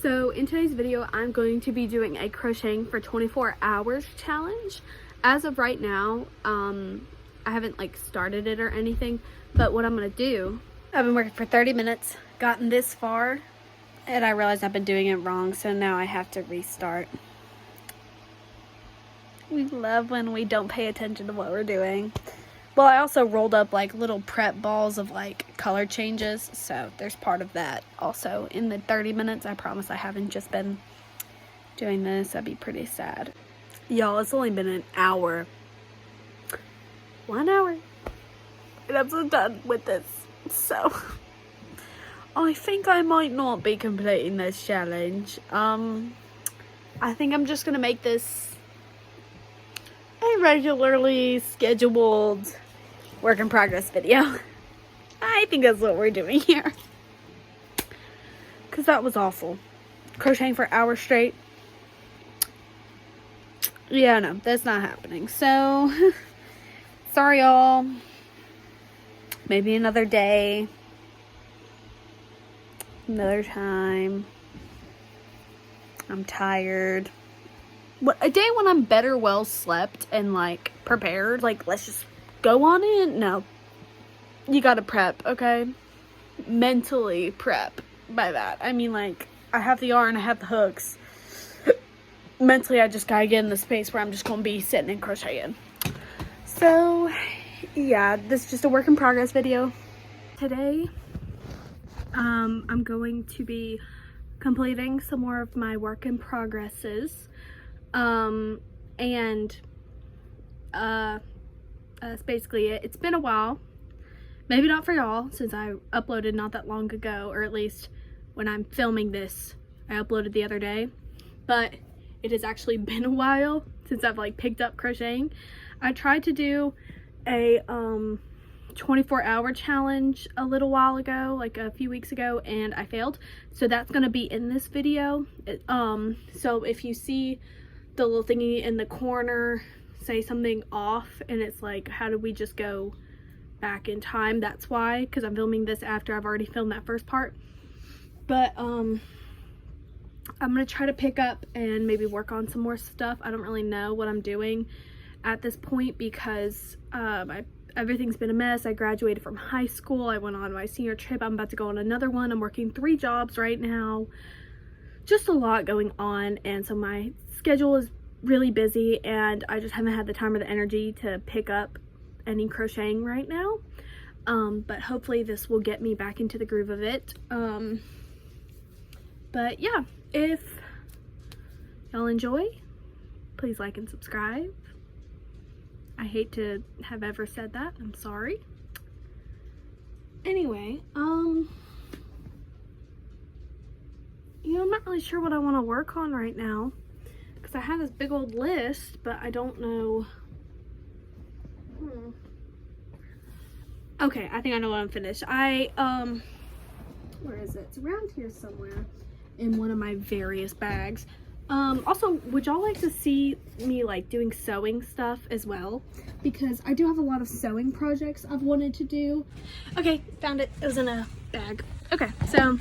So in today's video, I'm going to be doing a crocheting for 24 hours challenge. As of right now, I haven't like started it or anything, but what I'm gonna do, I've been working for 30 minutes, gotten this far, and I realized I've been doing it wrong, so now I have to restart. We love when we don't pay attention to what we're doing. Well, I also rolled up like little prep balls of like color changes, so there's part of that also in the 30 minutes. I promise I haven't just been doing this. That'd be pretty sad. Y'all, it's only been an hour. 1 hour. And I'm so done with this. So I think I might not be completing this challenge. I think I'm just gonna make this a regularly scheduled work in progress video. I think that's what we're doing here. Because that was awful. Crocheting for hours straight. Yeah, no, that's not happening. So, sorry y'all. Maybe another day. Another time. I'm tired. What, a day when I'm better well slept and like prepared, like let's just go on in? No, you gotta prep, okay? Mentally prep. By that I mean like I have the yarn, I have the hooks. Mentally I just gotta get in the space where I'm just gonna be sitting and crocheting. So yeah, this is just a work in progress video. Today I'm going to be completing some more of my work in progresses. That's basically it. It's been a while, maybe not for y'all since I uploaded not that long ago, or at least when I'm filming this I uploaded the other day, but it has actually been a while since I've like picked up crocheting. I tried to do a 24-hour challenge a little while ago, like a few weeks ago, and I failed, so that's gonna be in this video. So if you see the little thingy in the corner say something off and it's like, how did we just go back in time, that's why, because I'm filming this after I've already filmed that first part. But I'm gonna try to pick up and maybe work on some more stuff. I don't really know what I'm doing at this point because everything's been a mess. I graduated from high school, I went on my senior trip, I'm about to go on another one, I'm working 3 jobs right now, just a lot going on, and so my schedule is really busy and I just haven't had the time or the energy to pick up any crocheting right now. But hopefully this will get me back into the groove of it. But yeah, if y'all enjoy, please like and subscribe. I hate to have ever said that, I'm sorry. Anyway, you know, I'm not really sure what I want to work on right now because I have this big old list, but I don't know. Okay, I think I know what I'm finished. Where is it? It's around here somewhere in one of my various bags. Also, would y'all like to see me like doing sewing stuff as well? Because I do have a lot of sewing projects I've wanted to do. Okay, found it. It was in a bag. Okay, so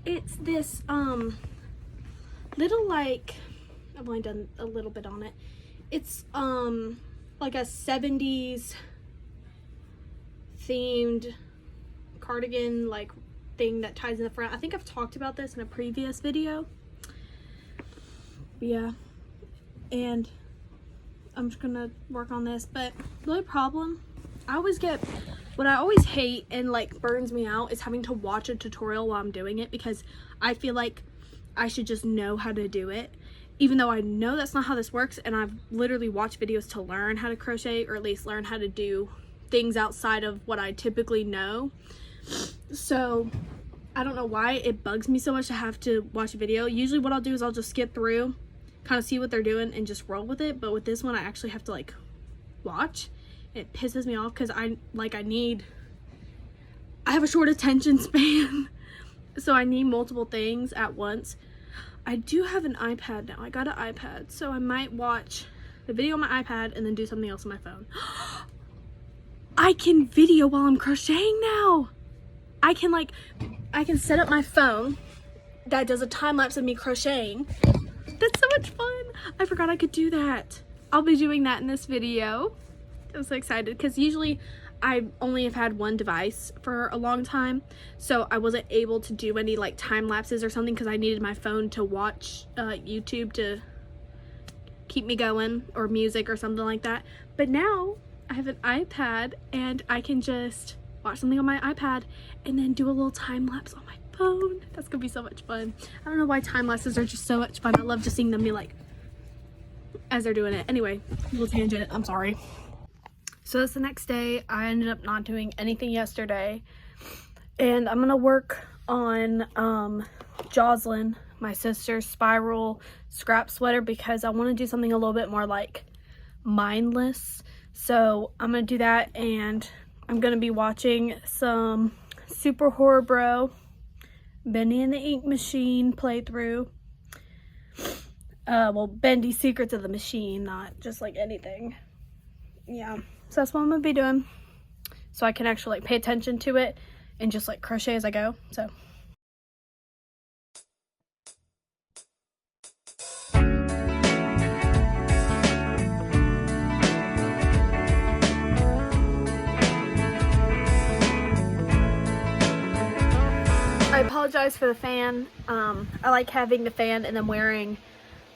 it's this little, like, I've only done a little bit on it. It's like a 70s themed cardigan like thing that ties in the front. I think I've talked about this in a previous video. Yeah, and I'm just gonna work on this, but the only problem what I always hate and like burns me out is having to watch a tutorial while I'm doing it, because I feel like I should just know how to do it, even though I know that's not how this works, and I've literally watched videos to learn how to crochet, or at least learn how to do things outside of what I typically know. So I don't know why it bugs me so much to have to watch a video. Usually what I'll do is I'll just skip through, kind of see what they're doing and just roll with it, but with this one I actually have to like watch. It pisses me off because I have a short attention span, so I need multiple things at once. I do have an iPad now. I got an iPad, so I might watch the video on my iPad and then do something else on my phone. I can video while I'm crocheting now. I can set up my phone that does a time lapse of me crocheting. That's so much fun. I forgot I could do that. I'll be doing that in this video. I'm so excited because usually I only have had one device for a long time, so I wasn't able to do any like time lapses or something because I needed my phone to watch YouTube to keep me going, or music or something like that. But now I have an iPad and I can just watch something on my iPad and then do a little time lapse on my phone. That's gonna be so much fun. I don't know why time lapses are just so much fun. I love just seeing them be like as they're doing it. Anyway, little tangent, I'm sorry. So that's the next day. I ended up not doing anything yesterday, and I'm gonna work on Jocelyn, my sister's spiral scrap sweater, because I want to do something a little bit more like mindless. So I'm gonna do that, and I'm gonna be watching some Super Horror Bro, Bendy and the Ink Machine playthrough. Well, Bendy Secrets of the Machine, not just like anything. Yeah. So that's what I'm gonna be doing, so I can actually like pay attention to it and just like crochet as I go. So I apologize for the fan. I like having the fan and then wearing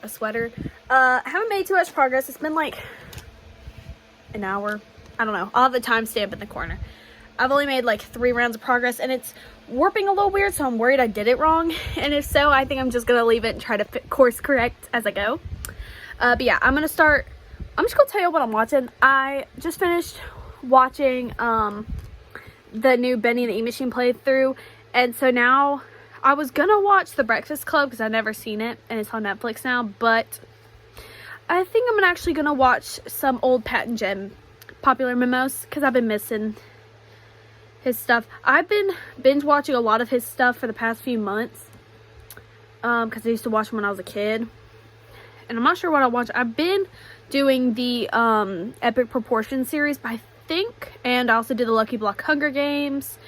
a sweater. I haven't made too much progress. It's been like an hour. I don't know. I'll have the timestamp in the corner. I've only made like 3 rounds of progress, and it's warping a little weird, so I'm worried I did it wrong. And if so, I think I'm just gonna leave it and try to course correct as I go. But yeah, I'm just gonna tell you what I'm watching. I just finished watching the new Bendy and the E-Machine playthrough, and so now I was gonna watch The Breakfast Club because I've never seen it and it's on Netflix now, but I think I'm actually gonna watch some old Pat and Jen Popular Memos because I've been missing his stuff. I've been binge watching a lot of his stuff for the past few months because I used to watch him when I was a kid, and I'm not sure what I'll watch. I've been doing the Epic Proportions series, but I think, and I also did the Lucky Block Hunger Games.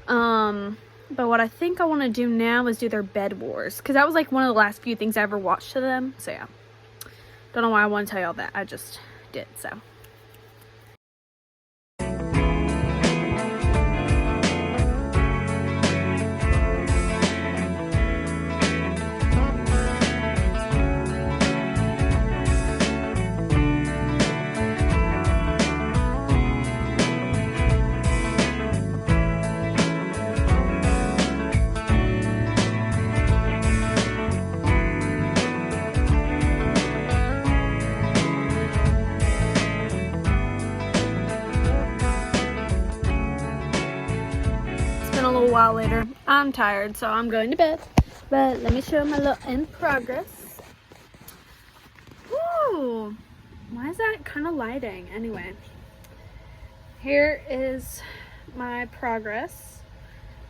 But what I think I want to do now is do their Bed Wars, because that was like one of the last few things I ever watched to them. So yeah. Don't know why I want to tell y'all that. I just did, so. A little while later. I'm tired, so I'm going to bed. But let me show my little end progress. Ooh, why is that kind of lighting? Anyway, here is my progress.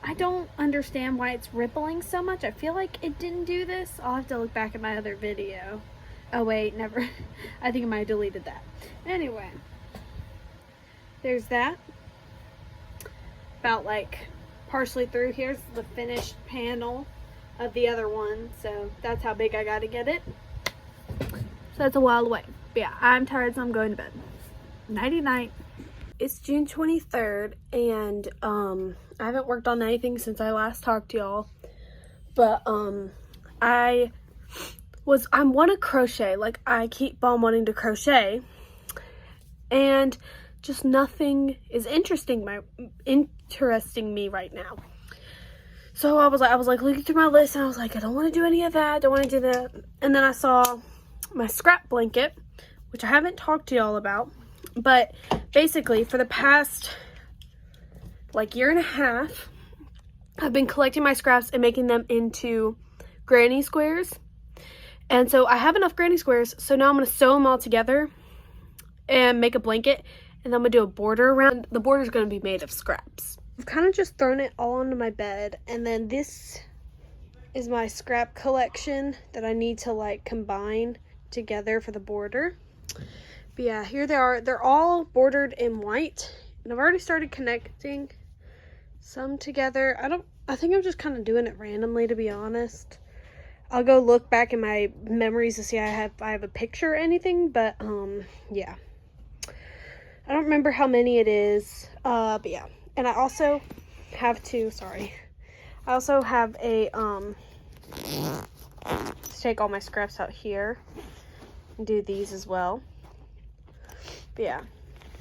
I don't understand why it's rippling so much. I feel like it didn't do this. I'll have to look back at my other video. Oh wait, never. I think I might have deleted that. Anyway, there's that. About like partially through. Here's the finished panel of the other one, so that's how big I gotta get it. So that's a while away. But yeah, I'm tired, so I'm going to bed. Nighty night. It's June 23rd, and I haven't worked on anything since I last talked to y'all, but I want to crochet. Like, I keep on wanting to crochet, and just nothing is interesting me right now. So I was like looking through my list, and I was like, I don't want to do any of that. I don't want to do that. And then I saw my scrap blanket, which I haven't talked to y'all about, but basically for the past like year and a half, I've been collecting my scraps and making them into granny squares. And so I have enough granny squares, so now I'm going to sew them all together and make a blanket, and then I'm going to do a border around. The border is going to be made of scraps. I've kind of just thrown it all onto my bed, and then this is my scrap collection that I need to like combine together for the border. But yeah, here they are. They're all bordered in white, and I've already started connecting some together. I think I'm just kind of doing it randomly, to be honest. I'll go look back in my memories to see if I have a picture or anything, but yeah. I don't remember how many it is, but yeah. And I also have to, I also have a, let's take all my scraps out here and do these as well. But yeah,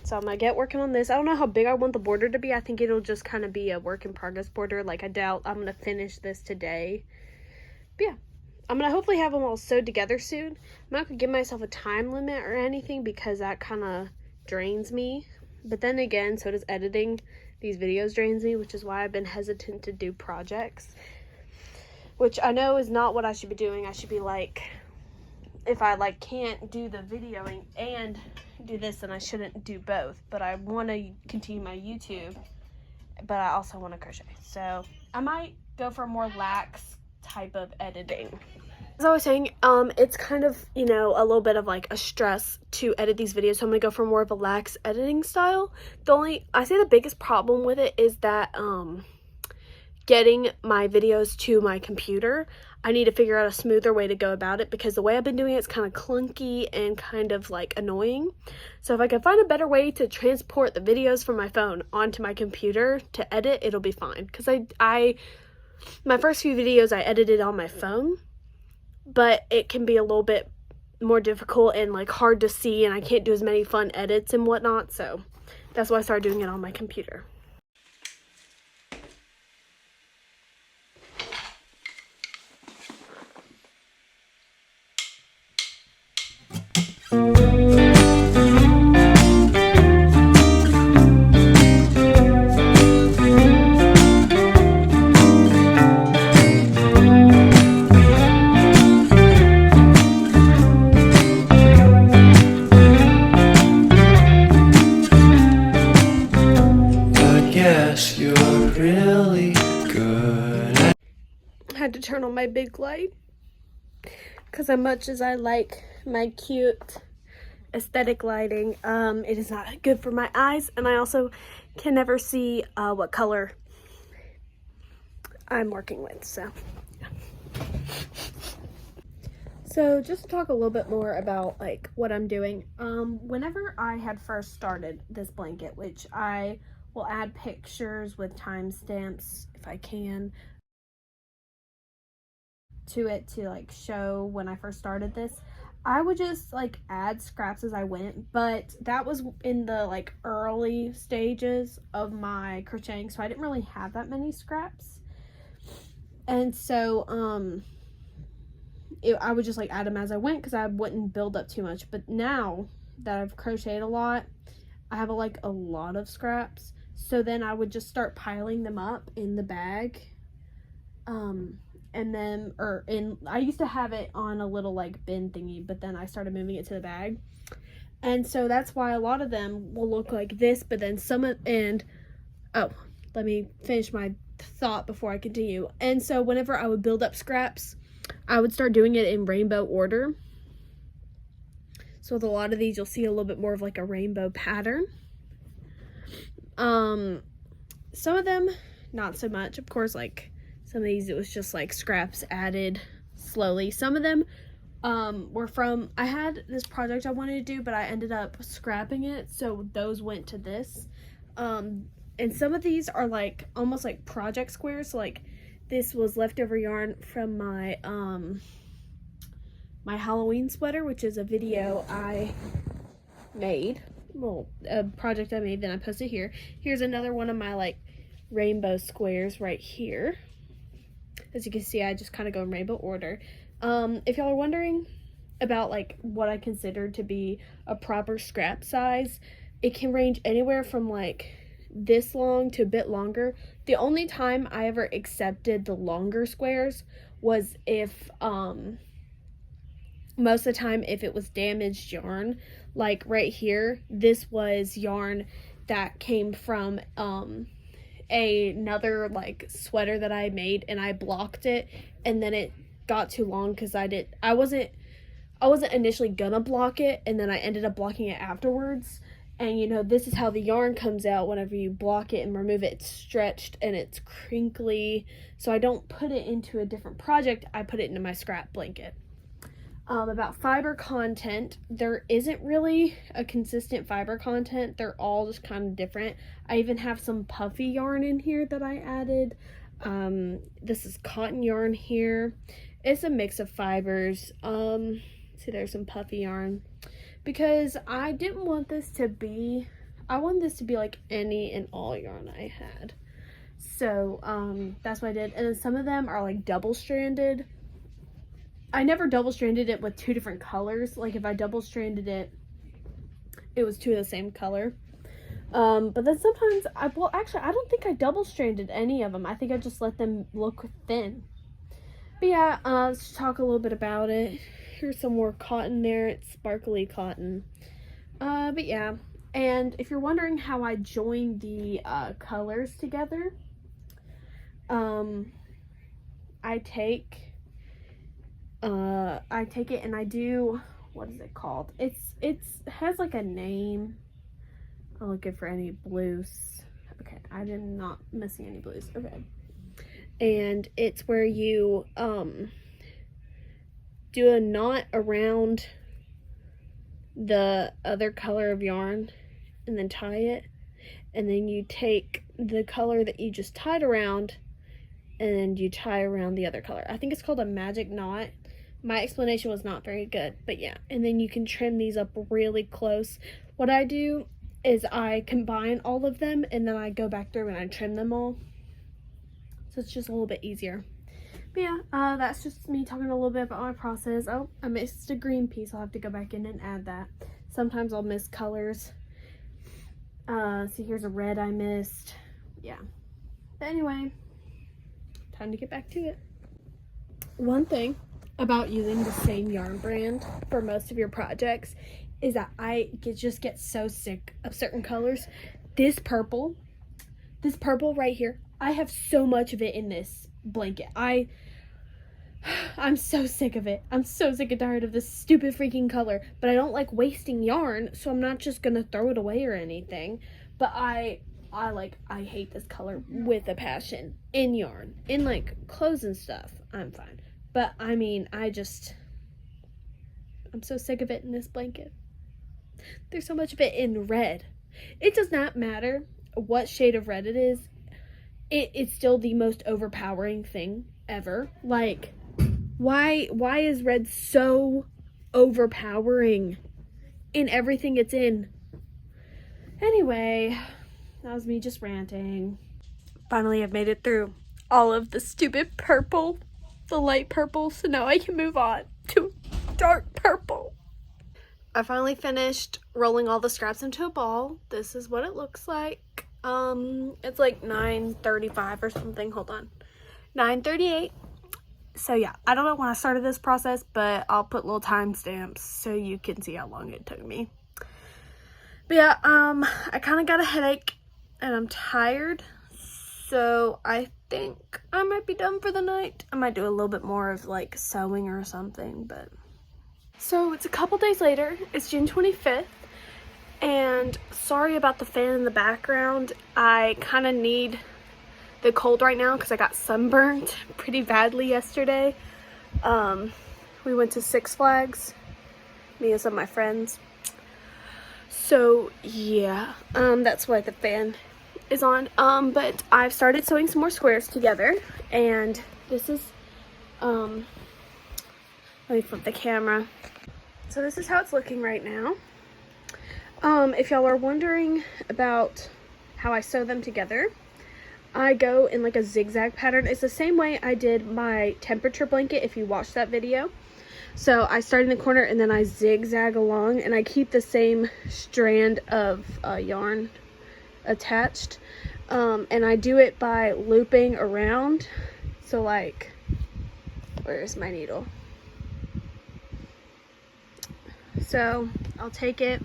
so I'm gonna get working on this. I don't know how big I want the border to be. I think it'll just kind of be a work in progress border. Like, I doubt I'm gonna finish this today. But yeah, I'm gonna hopefully have them all sewed together soon. I'm not gonna give myself a time limit or anything because that kind of drains me. But then again, so does editing these videos drains me, which is why I've been hesitant to do projects, which I know is not what I should be doing. I should be like, if I like can't do the videoing and do this, then I shouldn't do both. But I want to continue my YouTube, but I also want to crochet, so I might go for a more lax type of editing. As I was saying, it's kind of, you know, a little bit of like a stress to edit these videos, so I'm gonna go for more of a lax editing style. I say the biggest problem with it is that getting my videos to my computer, I need to figure out a smoother way to go about it, because the way I've been doing it is kind of clunky and kind of like annoying. So if I can find a better way to transport the videos from my phone onto my computer to edit, it'll be fine. Because my first few videos I edited on my phone, but it can be a little bit more difficult and like hard to see, and I can't do as many fun edits and whatnot, so that's why I started doing it on my computer. Had to turn on my big light because as much as I like my cute aesthetic lighting, it is not good for my eyes, and I also can never see what color I'm working with, so yeah. So just to talk a little bit more about like what I'm doing, whenever I had first started this blanket, which I will add pictures with timestamps if I can to it to like show when I first started this, I would just like add scraps as I went, but that was in the like early stages of my crocheting, so I didn't really have that many scraps, and so I would just like add them as I went because I wouldn't build up too much. But now that I've crocheted a lot, I have like a lot of scraps, so then I would just start piling them up in the bag, and then I used to have it on a little like bin thingy, but then I started moving it to the bag, and so that's why a lot of them will look like this. But then let me finish my thought before I continue. And so whenever I would build up scraps, I would start doing it in rainbow order. So with a lot of these, you'll see a little bit more of like a rainbow pattern. Some of them not so much, of course. Like some of these, it was just like scraps added slowly. Some of them were from, I had this project I wanted to do, but I ended up scrapping it, so those went to this. And some of these are like almost like project squares. So like this was leftover yarn from my my Halloween sweater, which is a video I made, well, a project I made, then I posted here. Here's another one of my like rainbow squares right here. As you can see, I just kind of go in rainbow order. If y'all are wondering about like what I consider to be a proper scrap size, it can range anywhere from like this long to a bit longer. The only time I ever accepted the longer squares was if most of the time if it was damaged yarn. Like right here, this was yarn that came from another like sweater that I made, and I blocked it, and then it got too long because I wasn't initially gonna block it, and then I ended up blocking it afterwards. And you know, this is how the yarn comes out whenever you block it and remove it. It's stretched and it's crinkly. So I don't put it into a different project. I put it into my scrap blanket. About fiber content, there isn't really a consistent fiber content. They're all just kind of different. I even have some puffy yarn in here that I added. This is cotton yarn here. It's a mix of fibers. See, there's some puffy yarn. Because I didn't want this to be, I wanted this to be like any and all yarn I had. So, that's what I did. And then some of them are like double-stranded. I never double-stranded it with two different colors. Like if I double-stranded it, it was two of the same color. But then sometimes, well actually I don't think I double-stranded any of them. I think I just let them look thin. But yeah, let's talk a little bit about it. Here's some more cotton there. It's sparkly cotton. But yeah, and if you're wondering how I join the colors together, I take it and I do, what is it called? It has like a name. I'm looking for any blues. Okay, I did not missing any blues. Okay. And it's where you do a knot around the other color of yarn and then tie it, and then you take the color that you just tied around and you tie around the other color. I think it's called a magic knot. My explanation was not very good, but yeah. And then you can trim these up really close. What I do is I combine all of them and then I go back through and I trim them all. So it's just a little bit easier. But yeah, that's just me talking a little bit about my process. Oh, I missed a green piece. I'll have to go back in and add that. Sometimes I'll miss colors. See, here's a red I missed. Yeah. But anyway, time to get back to it. One thing about using the same yarn brand for most of your projects is that I just get so sick of certain colors. This purple right here, I have so much of it in this blanket. I'm so sick of it. I'm so sick and tired of this stupid freaking color, but I don't like wasting yarn, so I'm not just gonna throw it away or anything. But I hate this color with a passion. In yarn, in like clothes and stuff, I'm fine. But I mean, I'm so sick of it in this blanket. There's so much of it in red. It does not matter what shade of red it is. It's still the most overpowering thing ever. Like, why is red so overpowering in everything it's in? Anyway, that was me just ranting. Finally, I've made it through all of the stupid purple, the light purple, so now I can move on to dark purple. I finally finished rolling all the scraps into a ball. This is what it looks like. It's like 9:35 or something. Hold on. 9:38. So yeah, I don't know when I started this process, but I'll put little timestamps so you can see how long it took me. But yeah, I kind of got a headache and I'm tired. So I think I might be done for the night. I might do a little bit more of like sewing or something, but. So it's a couple days later. It's June 25th. And sorry about the fan in the background. I kind of need the cold right now because I got sunburned pretty badly yesterday. We went to Six Flags, me and some of my friends. So yeah, that's why the fan is on. But I've started sewing some more squares together, and this is, let me flip the camera. So this is how it's looking right now. If y'all are wondering about how I sew them together, I go in like a zigzag pattern. It's the same way I did my temperature blanket if you watched that video. So I start in the corner and then I zigzag along, and I keep the same strand of yarn attached. And I do it by looping around. So like, where's my needle? So I'll take it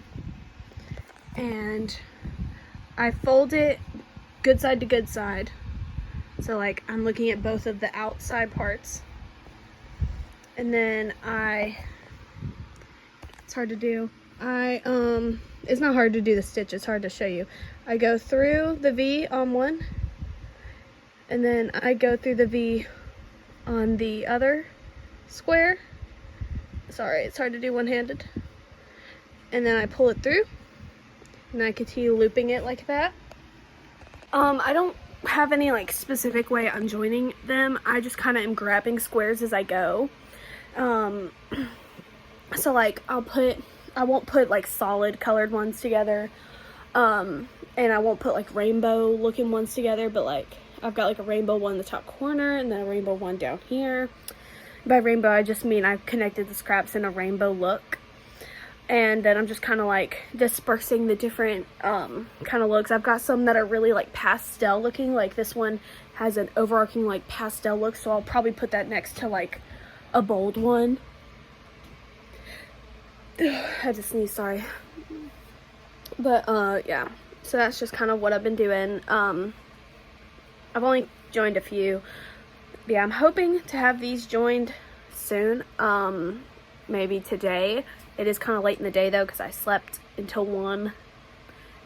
and I fold it good side to good side. So like I'm looking at both of the outside parts. And then it's hard to do. It's not hard to do the stitch, it's hard to show you. I go through the V on one, and then I go through the V on the other square. Sorry, it's hard to do one-handed. And then I pull it through, and then I continue looping it like that. I don't have any like specific way I'm joining them. I just kind of am grabbing squares as I go. So like I won't put like solid colored ones together, and I won't put like rainbow looking ones together, but like I've got like a rainbow one in the top corner and then a rainbow one down here. By rainbow I just mean I've connected the scraps in a rainbow look, and then I'm just kind of like dispersing the different kind of looks. I've got some that are really like pastel looking, like this one has an overarching like pastel look, so I'll probably put that next to like a bold one. I had to sneeze, sorry. But yeah, so that's just kind of what I've been doing. I've only joined a few. But yeah, I'm hoping to have these joined soon, maybe today. It is kind of late in the day though, because I slept until 1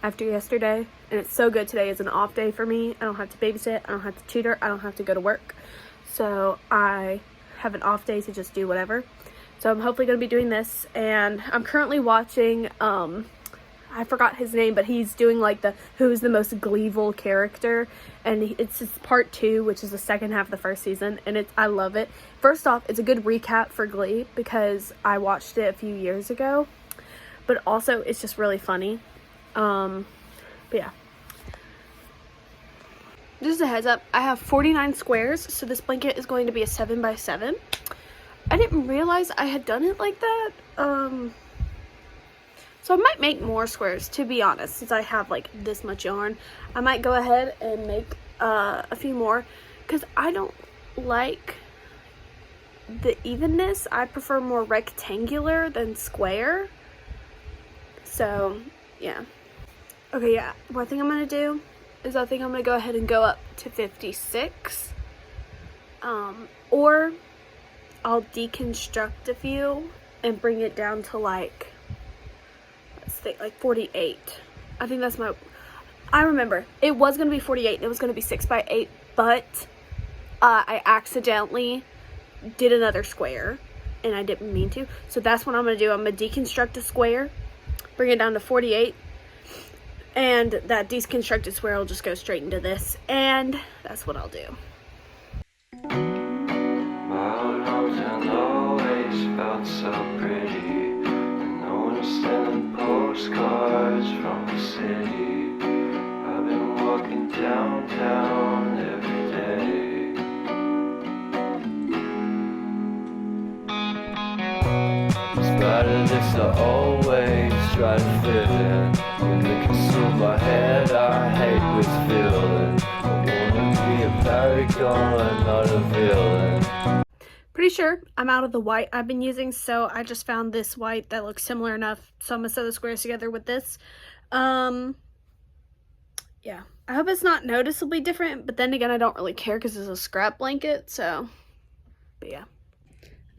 after yesterday, and it's so good. Today is an off day for me. I don't have to babysit, I don't have to tutor, I don't have to go to work, so I have an off day to just do whatever. So I'm hopefully going to be doing this, and I'm currently watching, I forgot his name, but he's doing like the who's the most gleeful character, and it's part 2, which is the second half of the first season, and I love it. First off, it's a good recap for Glee because I watched it a few years ago, but also it's just really funny. But yeah. Just a heads up, I have 49 squares, so this blanket is going to be a 7x7. I didn't realize I had done it like that. So I might make more squares, to be honest, since I have like this much yarn. I might go ahead and make a few more, because I don't like the evenness. I prefer more rectangular than square. So yeah. Okay, yeah, what I think I'm gonna do is I think I'm gonna go ahead and go up to 56, or I'll deconstruct a few and bring it down to like, let's think, like 48. I think that's I remember it was gonna be 48 and it was gonna be 6x8, but I accidentally did another square and I didn't mean to, so that's what I'm gonna do. I'm gonna deconstruct a square, bring it down to 48, and that deconstructed square will just go straight into this, and that's what I'll do. Felt so pretty, and no one was sending postcards from the city. I've been walking downtown every day. Despite of this, I always try to fit in. When they consume my head, I hate this feeling. I wanna be a paragon, not a villain. Pretty sure I'm out of the white I've been using, so I just found this white that looks similar enough, so I'm gonna sew the squares together with this. Yeah, I hope it's not noticeably different, but then again I don't really care because it's a scrap blanket. So but yeah,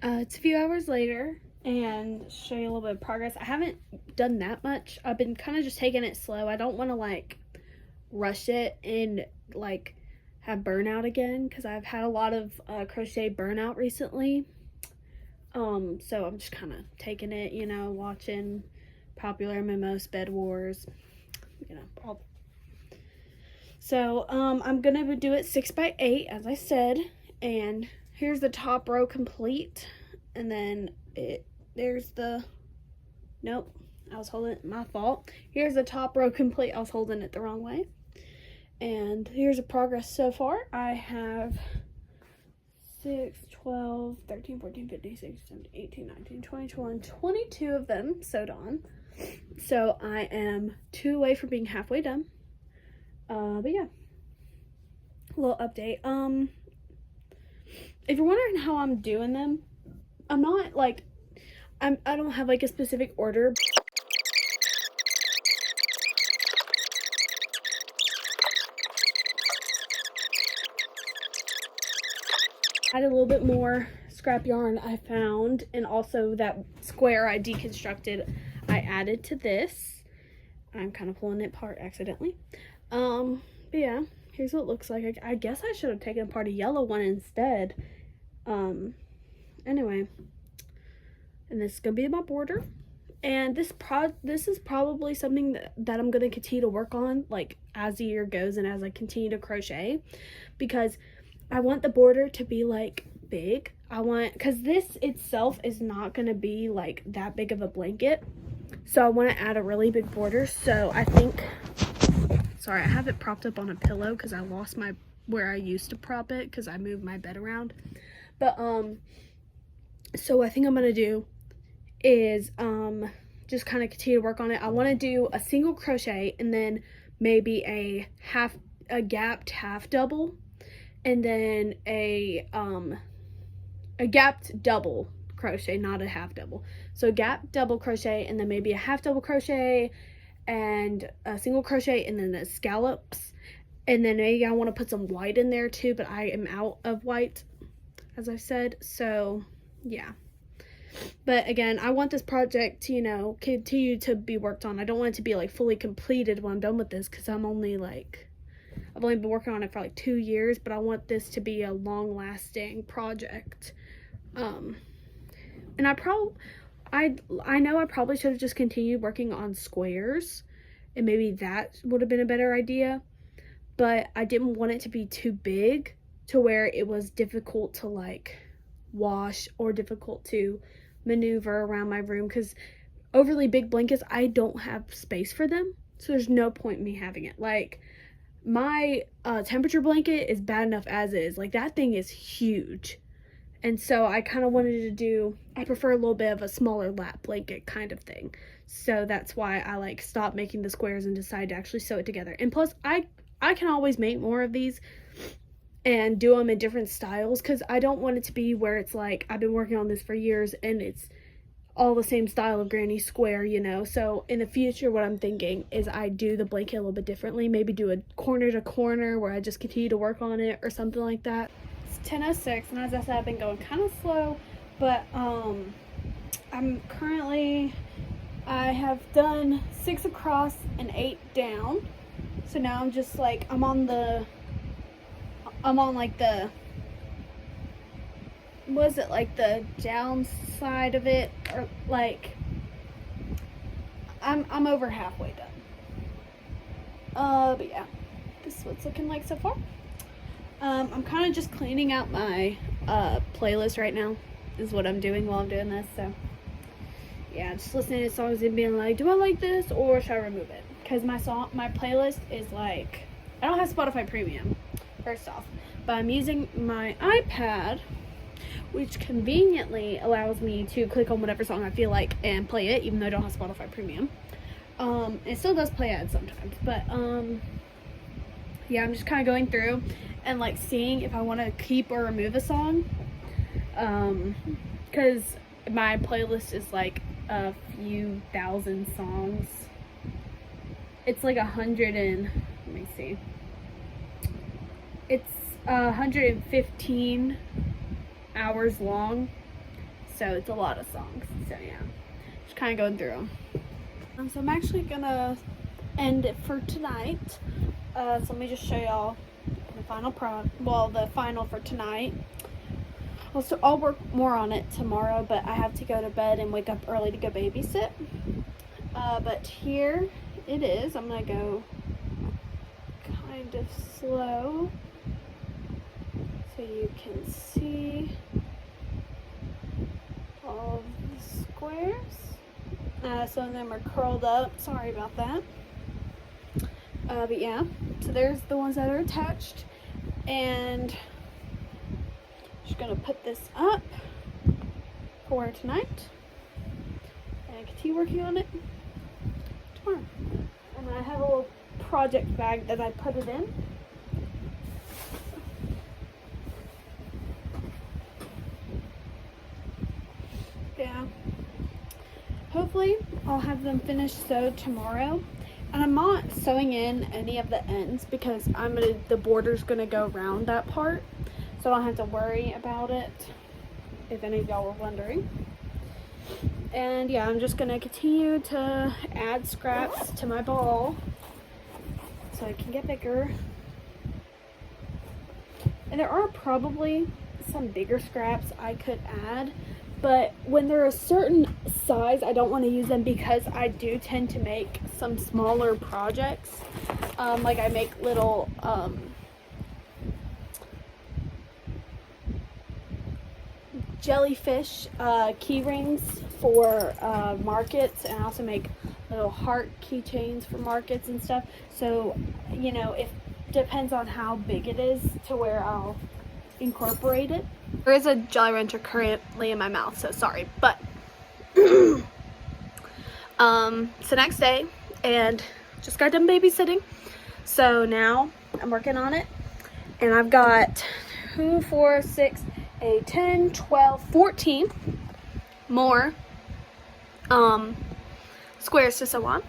it's a few hours later, and show you a little bit of progress. I haven't done that much. I've been kind of just taking it slow. I don't want to like rush it and like have burnout again, because I've had a lot of crochet burnout recently. So I'm just kind of taking it, you know, watching Popular MMOs, Bed Wars, you know, all. So I'm gonna do it 6x8 as I said, and here's the top row complete, and then there's the, nope, I was holding it, my fault. Here's the top row complete. I was holding it the wrong way. And here's a progress so far. I have 6, 12, 13, 14, 15, 16, 17, 18, 19, 20, 21, 22 of them sewed on. So I am 2 away from being halfway done. But yeah, a little update. If you're wondering how I'm doing them, I'm not like, I don't have like a specific order. I had a little bit more scrap yarn I found, and also that square I deconstructed, I I added to this. I'm kind of pulling it apart accidentally. But yeah, here's what it looks like. I guess I should have taken apart a yellow one instead. Anyway, and this is gonna be my border. And this is probably something that I'm gonna continue to work on, like, as the year goes and as I continue to crochet, because I want the border to be like big. Because this itself is not gonna be like that big of a blanket, so I want to add a really big border. So I think, sorry, I have it propped up on a pillow because I lost where I used to prop it because I moved my bed around. But so I think I'm gonna do is just kind of continue to work on it. I want to do a single crochet and then maybe a gapped half double, and then a gapped double crochet, not a half double. So gapped double crochet, and then maybe a half double crochet and a single crochet, and then the scallops, and then maybe I want to put some white in there too, but I am out of white, as I said. So yeah. But again, I want this project to, you know, continue to be worked on. I don't want it to be like fully completed when I'm done with this, because I've only been working on it for like 2 years, but I want this to be a long-lasting project. And I know I probably should have just continued working on squares, and maybe that would have been a better idea, but I didn't want it to be too big to where it was difficult to like wash or difficult to maneuver around my room, because overly big blankets, I don't have space for them, so there's no point in me having it. Like, my temperature blanket is bad enough as is. Like, that thing is huge, and so I kind of wanted to I prefer a little bit of a smaller lap blanket kind of thing, so that's why I like stopped making the squares and decided to actually sew it together. And plus, I can always make more of these and do them in different styles, because I don't want it to be where it's like I've been working on this for years and it's all the same style of granny square, you know. So in the future, what I'm thinking is I do the blanket a little bit differently, maybe do a corner to corner where I just continue to work on it or something like that. It's 10:06, and as I said, I've been going kind of slow, but I have done 6 across and 8 down, so now I'm just like I'm on like the, was it like the down side of it, or like I'm over halfway done. But yeah, this is what it's looking like so far. I'm kind of just cleaning out my playlist right now, is what I'm doing while I'm doing this. So yeah, just listening to songs and being like, do I like this or should I remove it? Because my playlist is like, I don't have Spotify Premium, first off, but I'm using my iPad, which conveniently allows me to click on whatever song I feel like and play it, even though I don't have Spotify Premium. It still does play ads sometimes, but yeah, I'm just kind of going through and like seeing if I want to keep or remove a song, because my playlist is like a few thousand songs. It's like 100 and, let me see, it's 115 hours long, so it's a lot of songs. So yeah, just kind of going through them. So I'm actually gonna end it for tonight. So let me just show y'all the final the final for tonight. Also, I'll work more on it tomorrow, but I have to go to bed and wake up early to go babysit. But here it is. I'm gonna go kind of slow so you can see all the squares. Some of them are curled up. Sorry about that. But yeah, so there's the ones that are attached, and just gonna put this up for tonight and continue working on it tomorrow. And I have a little project bag that I put it in. Yeah, hopefully I'll have them finished sewed tomorrow. And I'm not sewing in any of the ends because the border's gonna go around that part, so I don't have to worry about it, if any of y'all were wondering. And yeah, I'm just gonna continue to add scraps to my ball so I can get bigger. And there are probably some bigger scraps I could add, but when they're a certain size, I don't want to use them because I do tend to make some smaller projects. Like I make little jellyfish key rings for markets, and I also make little heart keychains for markets and stuff. So, you know, it depends on how big it is to where I'll incorporate it. There is a Jolly Rancher currently in my mouth, so sorry, but it's the next day and just got done babysitting, so now I'm working on it, and I've got 2, 4, 6, 8, 10, 12, 14 more squares to sew on.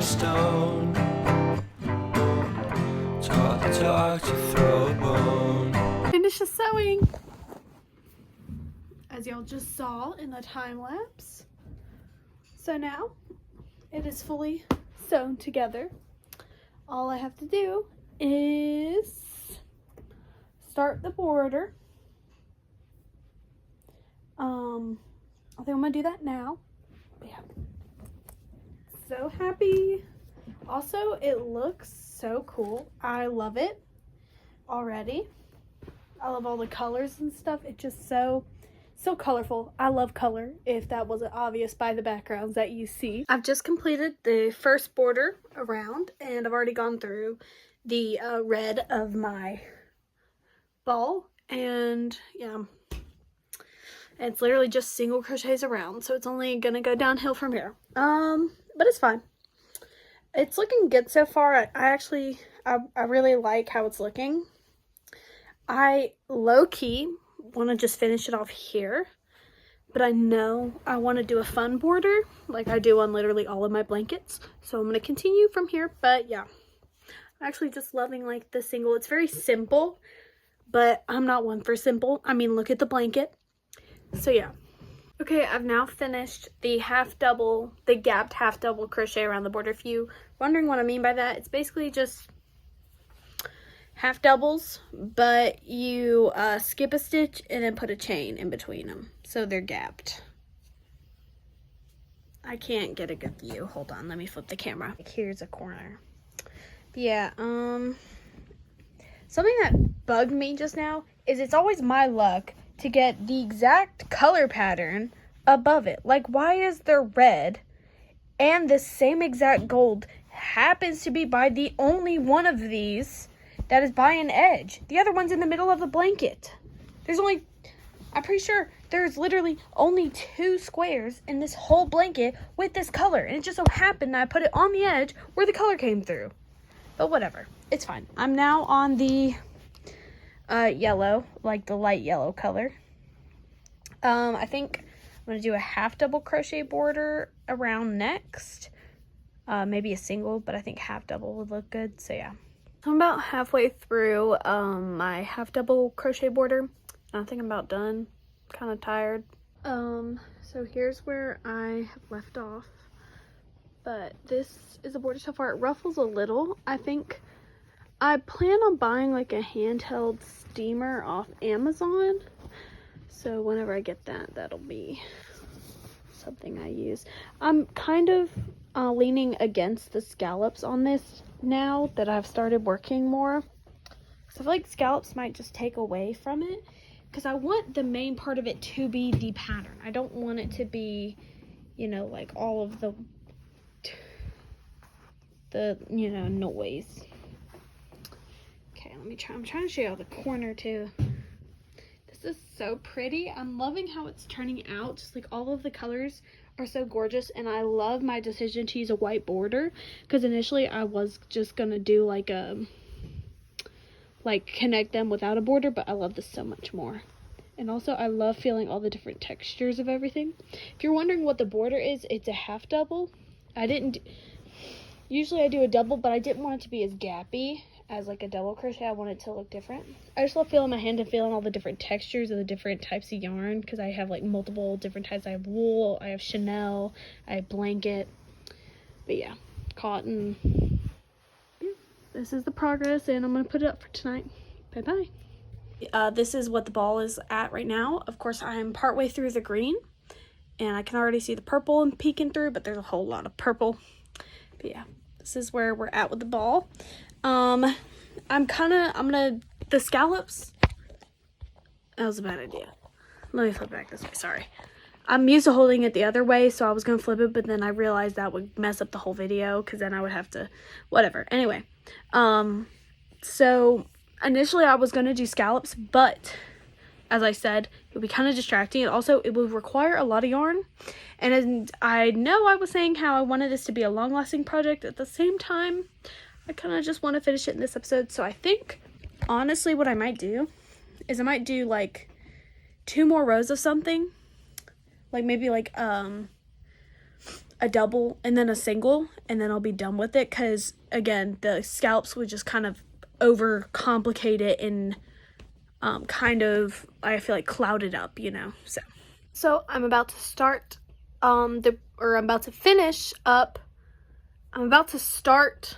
Stone, talk to throw a bone. Finish the sewing, as y'all just saw in the time lapse. So now it is fully sewn together. All I have to do is start the border. I think I'm gonna do that now. But yeah. So happy. Also, it looks so cool. I love it already. I love all the colors and stuff. It's just so colorful. I love color, if that wasn't obvious by the backgrounds that you see. I've just completed the first border around, and I've already gone through the red of my ball, and yeah, it's literally just single crochets around, so it's only gonna go downhill from here. But it's fine. It's looking good so far. I really like how it's looking. I low-key want to just finish it off here, but I know I want to do a fun border like I do on literally all of my blankets, so I'm going to continue from here. But yeah, I'm actually just loving like the single. It's very simple, but I'm not one for simple. I mean, look at the blanket. So yeah. Okay, I've now finished the gapped half double crochet around the border. If you wondering what I mean by that, it's basically just half doubles, but you skip a stitch and then put a chain in between them, so they're gapped. I can't get a good view. Hold on, let me flip the camera. Here's a corner. Yeah, something that bugged me just now is it's always my luck to get the exact color pattern above it. Like, why is there red and the same exact gold happens to be by the only one of these that is by an edge? The other one's in the middle of the blanket. I'm pretty sure there's literally only 2 squares in this whole blanket with this color, and it just so happened that I put it on the edge where the color came through. But whatever, it's fine. I'm now on the yellow, like the light yellow color. I think I'm going to do a half double crochet border around next. Maybe a single, but I think half double would look good, so yeah. I'm about halfway through my half double crochet border. I think I'm about done. Kind of tired. So here's where I have left off. But this is a border so far. It ruffles a little. I think I plan on buying like a handheld steamer off Amazon. So whenever I get that, that'll be something I use. I'm kind of leaning against the scallops on this now that I've started working more. So I feel like scallops might just take away from it, because I want the main part of it to be the pattern. I don't want it to be, you know, like all of the you know, noise. Okay, let me try. I'm trying to show you the corner too. This This is so pretty. I'm loving how it's turning out. Just like all of the colors are so gorgeous, and I love my decision to use a white border, because initially I was just gonna do like connect them without a border, but I love this so much more. And also I love feeling all the different textures of everything. If you're wondering what the border is, it's a half double. Usually I do a double, but I didn't want it to be as gappy as like a double crochet. I want it to look different. I just love feeling my hand and feeling all the different textures of the different types of yarn, because I have like multiple different types. I have wool, I have Chanel, I have blanket, but yeah, cotton. This is the progress, and I'm gonna put it up for tonight. Bye bye. This is what the ball is at right now. Of course, I'm partway through the green, and I can already see the purple and peeking through, but there's a whole lot of purple. But yeah, this is where we're at with the ball. The scallops, that was a bad idea. Let me flip back this way, sorry. I'm used to holding it the other way, so I was gonna flip it, but then I realized that would mess up the whole video, because then I would have to, whatever. Anyway, so initially I was gonna do scallops, but as I said, it would be kind of distracting, and also it would require a lot of yarn. And I know I was saying how I wanted this to be a long-lasting project. At the same time, I kind of just want to finish it in this episode. So I think, honestly, what I might do is I might do like 2 more rows of something. Like maybe like a double and then a single, and then I'll be done with it. Because, again, the scallops would just kind of overcomplicate it and kind of, I feel like, cloud it up, you know. So I'm about to start I'm about to finish up. I'm about to start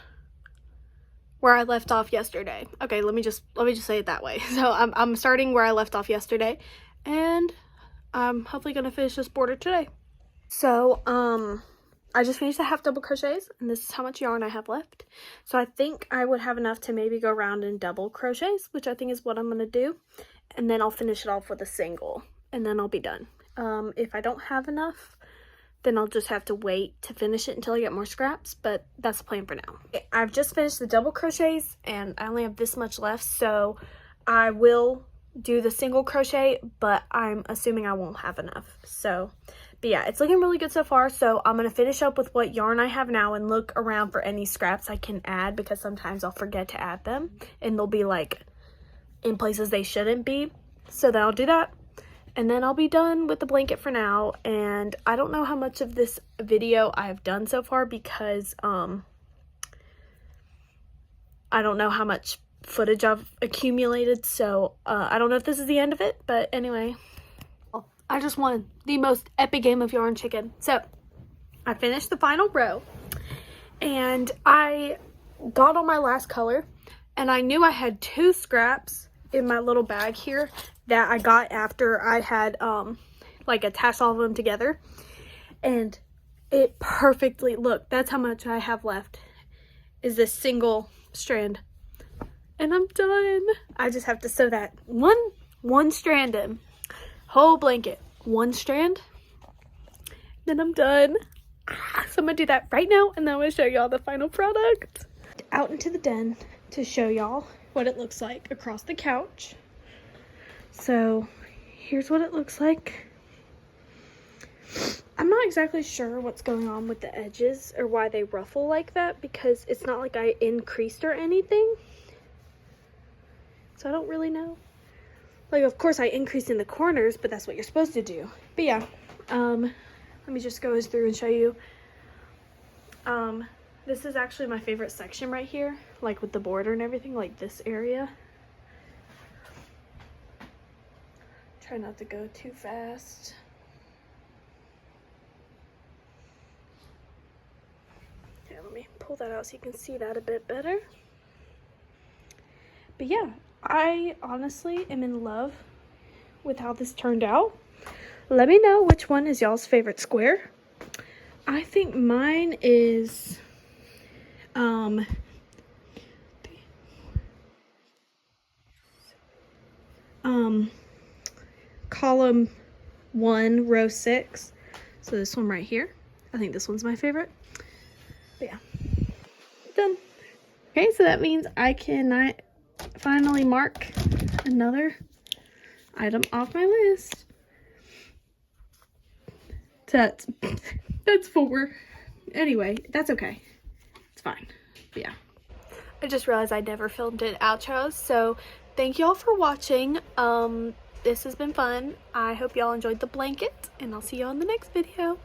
where I left off yesterday. Okay, let me just say it that way. So I'm starting where I left off yesterday, and I'm hopefully gonna finish this border today. So I just finished the half double crochets, and this is how much yarn I have left. So I think I would have enough to maybe go around in double crochets, which I think is what I'm gonna do, and then I'll finish it off with a single, and then I'll be done. If I don't have enough, then I'll just have to wait to finish it until I get more scraps, but that's the plan for now. I've just finished the double crochets, and I only have this much left, so I will do the single crochet, but I'm assuming I won't have enough. So, but yeah, it's looking really good so far, so I'm going to finish up with what yarn I have now and look around for any scraps I can add, because sometimes I'll forget to add them, and they'll be like in places they shouldn't be. So then I'll do that. And then I'll be done with the blanket for now, and I don't know how much of this video I've done so far, because I don't know how much footage I've accumulated, so I don't know if this is the end of it, but anyway. I just won the most epic game of yarn chicken. So I finished the final row, and I got on my last color, and I knew I had 2 scraps in my little bag here that I got after I had like attached all of them together, and it perfectly, look, that's how much I have left, is this single strand, and I'm done. I just have to sew that one strand in, whole blanket, 1 strand, then I'm done. So I'm gonna do that right now, and then I'm gonna show y'all the final product. Out into the den to show y'all what it looks like across the couch. So here's what it looks like. I'm not exactly sure what's going on with the edges or why they ruffle like that, because it's not like I increased or anything. So I don't really know. Like, of course I increased in the corners, but that's what you're supposed to do. But yeah, let me just go through and show you. This is actually my favorite section right here, like with the border and everything, like this area. Try not to go too fast. Here, let me pull that out so you can see that a bit better. But yeah, I honestly am in love with how this turned out. Let me know which one is y'all's favorite square. I think mine is column 1, row 6. So this one right here. I think this one's my favorite. But yeah, done. Okay, so that means I can finally mark another item off my list. That's 4. Anyway, that's okay. It's fine. But yeah. I just realized I never filmed an outro, so thank y'all for watching. This has been fun. I hope y'all enjoyed the blanket, and I'll see you on the next video.